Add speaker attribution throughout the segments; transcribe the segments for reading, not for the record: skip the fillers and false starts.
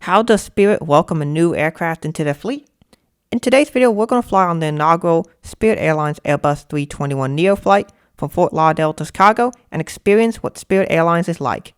Speaker 1: How does Spirit welcome a new aircraft into their fleet? In today's video, we're going to fly on the inaugural Spirit Airlines Airbus A321NEO flight from Fort Lauderdale to Chicago and experience what Spirit Airlines is like.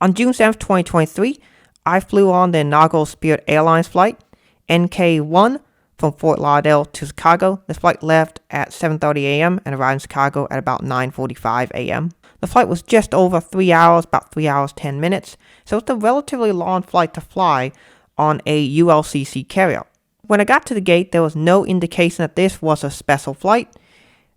Speaker 1: On June 7th, 2023, I flew on the inaugural Spirit Airlines flight, NK1, from Fort Lauderdale to Chicago. This flight left at 7:30 a.m. and arrived in Chicago at about 9:45 a.m. The flight was just over 3 hours, about 3 hours 10 minutes, so it's a relatively long flight to fly on a ULCC carrier. When I got to the gate, there was no indication that this was a special flight,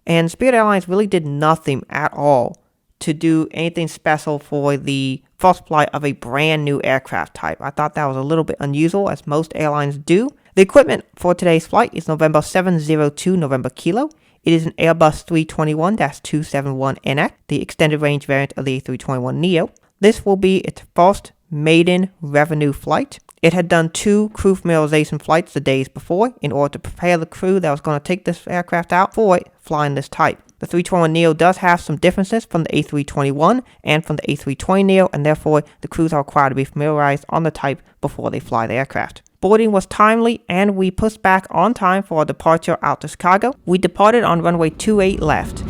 Speaker 1: and Spirit Airlines really did nothing at all to do anything special for the first flight of a brand new aircraft type. I thought that was a little bit unusual, as most airlines do. The equipment for today's flight is November 702 November Kilo. It is an Airbus A321-271NX, the extended range variant of the A321neo. This will be its first maiden revenue flight. It had done 2 crew familiarization flights the days before in order to prepare the crew that was going to take this aircraft out for flying this type. The A321neo does have some differences from the A321 and from the A320neo, and therefore the crews are required to be familiarized on the type before they fly the aircraft. Boarding was timely, and we pushed back on time for our departure out to Chicago. We departed on runway 28 left.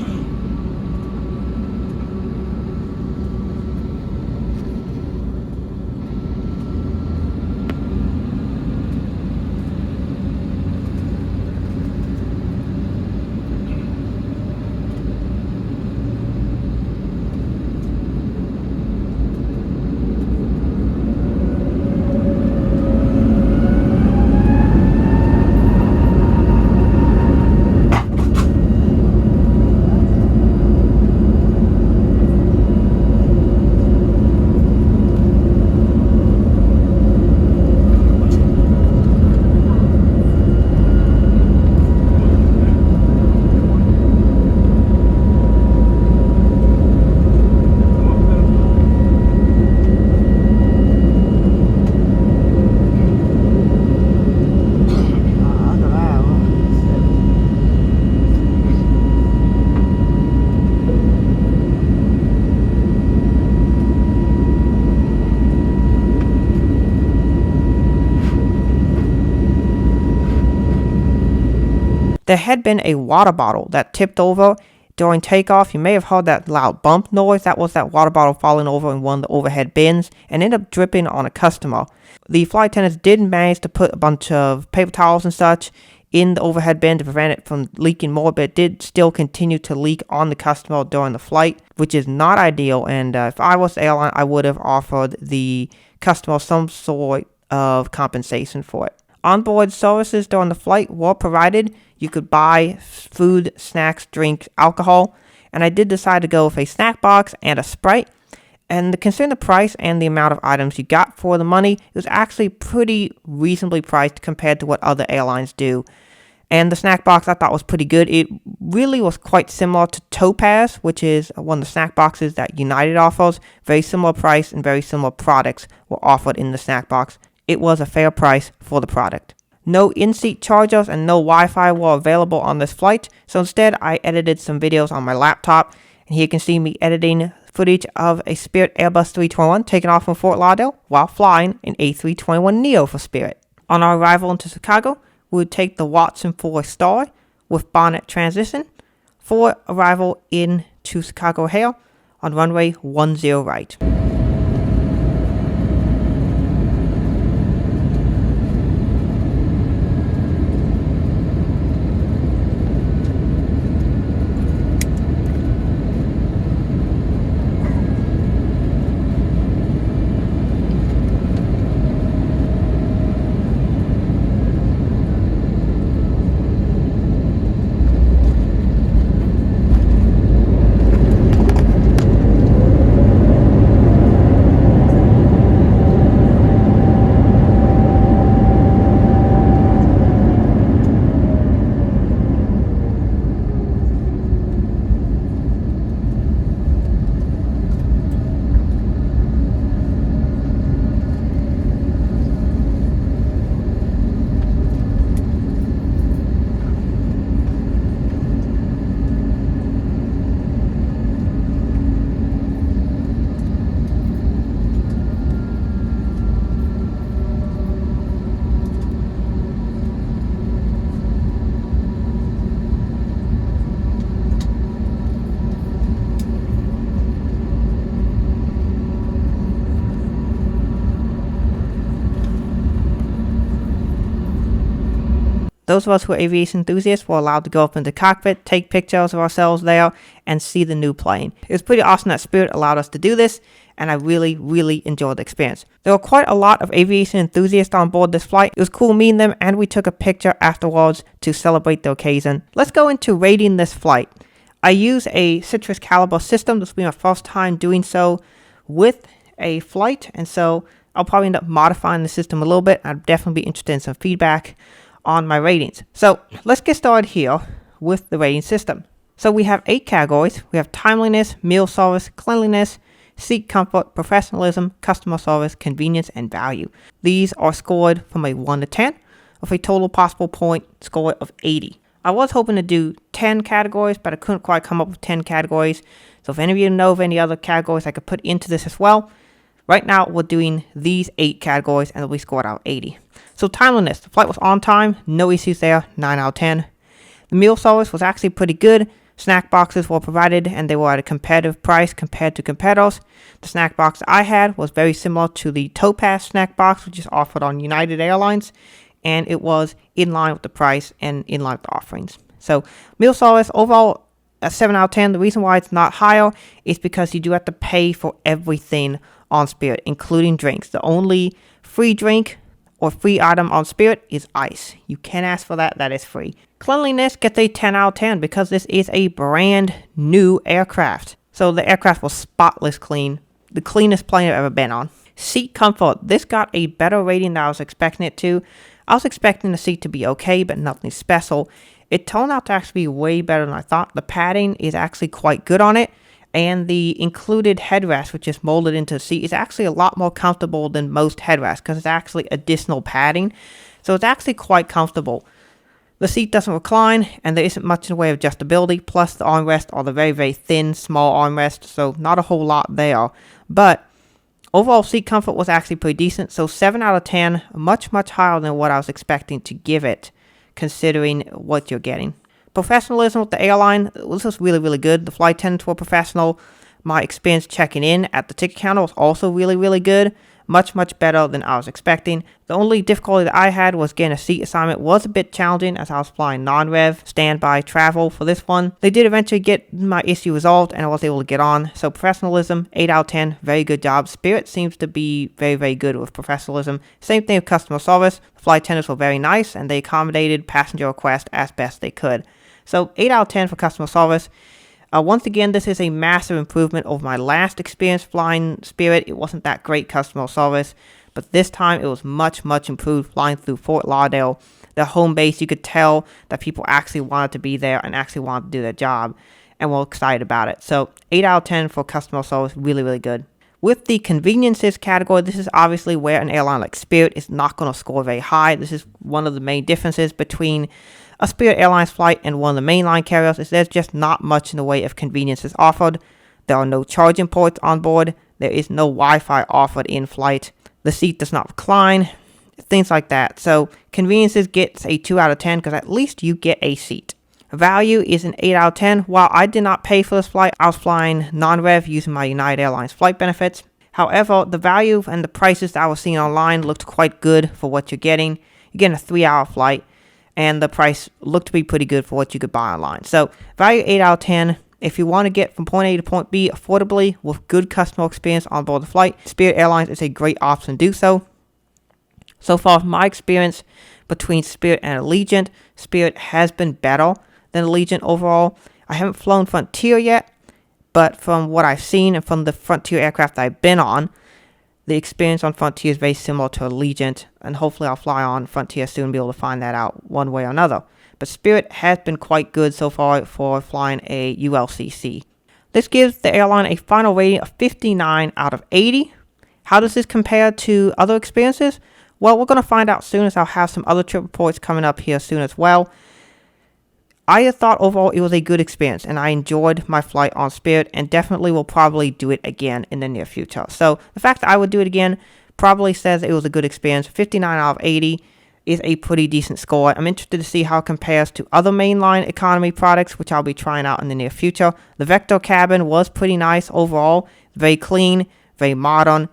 Speaker 1: There had been a water bottle that tipped over during takeoff. You may have heard that loud bump noise. That was that water bottle falling over in one of the overhead bins and ended up dripping on a customer. The flight attendants did manage to put a bunch of paper towels and such in the overhead bin to prevent it from leaking more, but it did still continue to leak on the customer during the flight, which is not ideal. And if I was the airline, I would have offered the customer some sort of compensation for it. Onboard services during the flight were provided. You could buy food, snacks, drinks, alcohol, and I did decide to go with a snack box and a Sprite. And considering the price and the amount of items you got for the money, it was actually pretty reasonably priced compared to what other airlines do. And the snack box I thought was pretty good. It really was quite similar to Topaz, which is one of the snack boxes that United offers. Very similar price and very similar products were offered in the snack box. It was a fair price for the product. No in-seat chargers and no Wi-Fi were available on this flight, so instead I edited some videos on my laptop, and here you can see me editing footage of a Spirit Airbus A321 taken off from Fort Lauderdale while flying an A321neo for Spirit. On our arrival into Chicago, we would take the Watson 4-star with bonnet transition for arrival into Chicago O'Hare on runway 10 right. Those of us who are aviation enthusiasts were allowed to go up into the cockpit, take pictures of ourselves there, and see the new plane. It was pretty awesome that Spirit allowed us to do this, and I really enjoyed the experience. There were quite a lot of aviation enthusiasts on board this flight. It was cool meeting them, and we took a picture afterwards to celebrate the occasion. Let's go into rating this flight. I use a citrus caliber system. This will be my first time doing so with a flight, and so I'll probably end up modifying the system a little bit. I'd definitely be interested in some feedback on my ratings. So let's get started here with the rating system. So we have 8 categories. We have timeliness, meal service, cleanliness, seat comfort, professionalism, customer service, convenience, and value. These are scored from a 1 to 10 with a total possible point score of 80. I was hoping to do 10 categories, but I couldn't quite come up with 10 categories. So if any of you know of any other categories I could put into this as well, right now we're doing these 8 categories and we scored out 80. So timeliness, the flight was on time, no issues there, 9 out of 10. The meal service was actually pretty good. Snack boxes were provided and they were at a competitive price compared to competitors. The snack box I had was very similar to the Topaz snack box, which is offered on United Airlines, and it was in line with the price and in line with the offerings. So meal service overall a 7 out of 10. The reason why it's not higher is because you do have to pay for everything on Spirit, including drinks. The only free drink or free item on Spirit is ice. You can ask for that. That is free. Cleanliness gets a 10 out of 10 because this is a brand new aircraft. So the aircraft was spotless clean. The cleanest plane I've ever been on. Seat comfort. This got a better rating than I was expecting it to. I was expecting the seat to be okay, but nothing special. It turned out to actually be way better than I thought. The padding is actually quite good on it. And the included headrest, which is molded into the seat, is actually a lot more comfortable than most headrests because it's actually additional padding. So it's actually quite comfortable. The seat doesn't recline, and there isn't much in the way of adjustability. Plus, the armrests are the very thin, small armrests, so not a whole lot there. But overall seat comfort was actually pretty decent. So 7 out of 10, much higher than what I was expecting to give it, considering what you're getting. Professionalism with the airline, this was really good. The flight attendants were professional. My experience checking in at the ticket counter was also really good. Much better than I was expecting. The only difficulty that I had was getting a seat assignment. Was a bit challenging as I was flying non-rev standby travel for this one. They did eventually get my issue resolved and I was able to get on. So professionalism, 8 out of 10, very good job. Spirit seems to be very good with professionalism. Same thing with customer service. The flight attendants were very nice and they accommodated passenger requests as best they could. So 8 out of 10 for customer service. Once again, this is a massive improvement over my last experience flying Spirit. It wasn't that great customer service, but this time it was much improved flying through Fort Lauderdale. The home base, you could tell that people actually wanted to be there and actually wanted to do their job and were excited about it. So 8 out of 10 for customer service, really good. With the conveniences category, this is obviously where an airline like Spirit is not going to score very high. This is one of the main differences between a Spirit Airlines flight and one of the mainline carriers is there's just not much in the way of conveniences offered. There are no charging ports on board. There is no Wi-Fi offered in flight. The seat does not recline. Things like that. So conveniences gets a 2 out of 10 because at least you get a seat. Value is an 8 out of 10. While I did not pay for this flight, I was flying non-rev using my United Airlines flight benefits. However, the value and the prices that I was seeing online looked quite good for what you're getting. You're getting a 3-hour flight. And the price looked to be pretty good for what you could buy online. So value 8 out of 10. If you want to get from point A to point B affordably with good customer experience on board the flight, Spirit Airlines is a great option to do so. So far, from my experience between Spirit and Allegiant, Spirit has been better than Allegiant overall. I haven't flown Frontier yet, but from what I've seen and from the Frontier aircraft I've been on, the experience on Frontier is very similar to Allegiant, and hopefully I'll fly on Frontier soon and be able to find that out one way or another. But Spirit has been quite good so far for flying a ULCC. This gives the airline a final rating of 59 out of 80. How does this compare to other experiences? Well, we're going to find out soon as I'll have some other trip reports coming up here soon as well. I thought overall it was a good experience and I enjoyed my flight on Spirit and definitely will probably do it again in the near future. So the fact that I would do it again probably says it was a good experience. 59 out of 80 is a pretty decent score. I'm interested to see how it compares to other mainline economy products, which I'll be trying out in the near future. The Vector cabin was pretty nice overall. Very clean, very modern.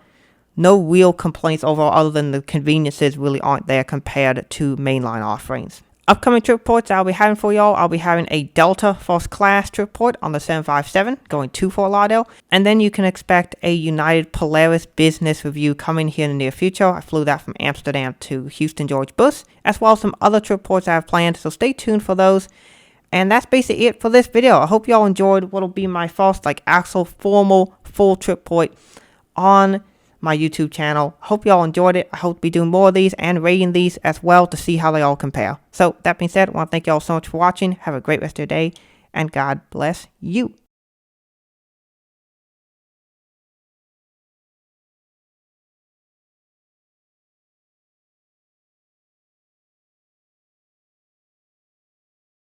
Speaker 1: No real complaints overall other than the conveniences really aren't there compared to mainline offerings. Upcoming trip reports I'll be having for y'all, I'll be having a Delta first class trip report on the 757 going to Fort Lauderdale, and then you can expect a United Polaris business review coming here in the near future. I flew that from Amsterdam to Houston George Bush, as well as some other trip reports I have planned, so stay tuned for those. And that's basically it for this video. I hope y'all enjoyed what'll be my first actual formal full trip report on my YouTube channel. Hope y'all enjoyed it. I hope to be doing more of these and rating these as well to see how they all compare. So that being said, I want to thank y'all so much for watching. Have a great rest of your day, and God bless you.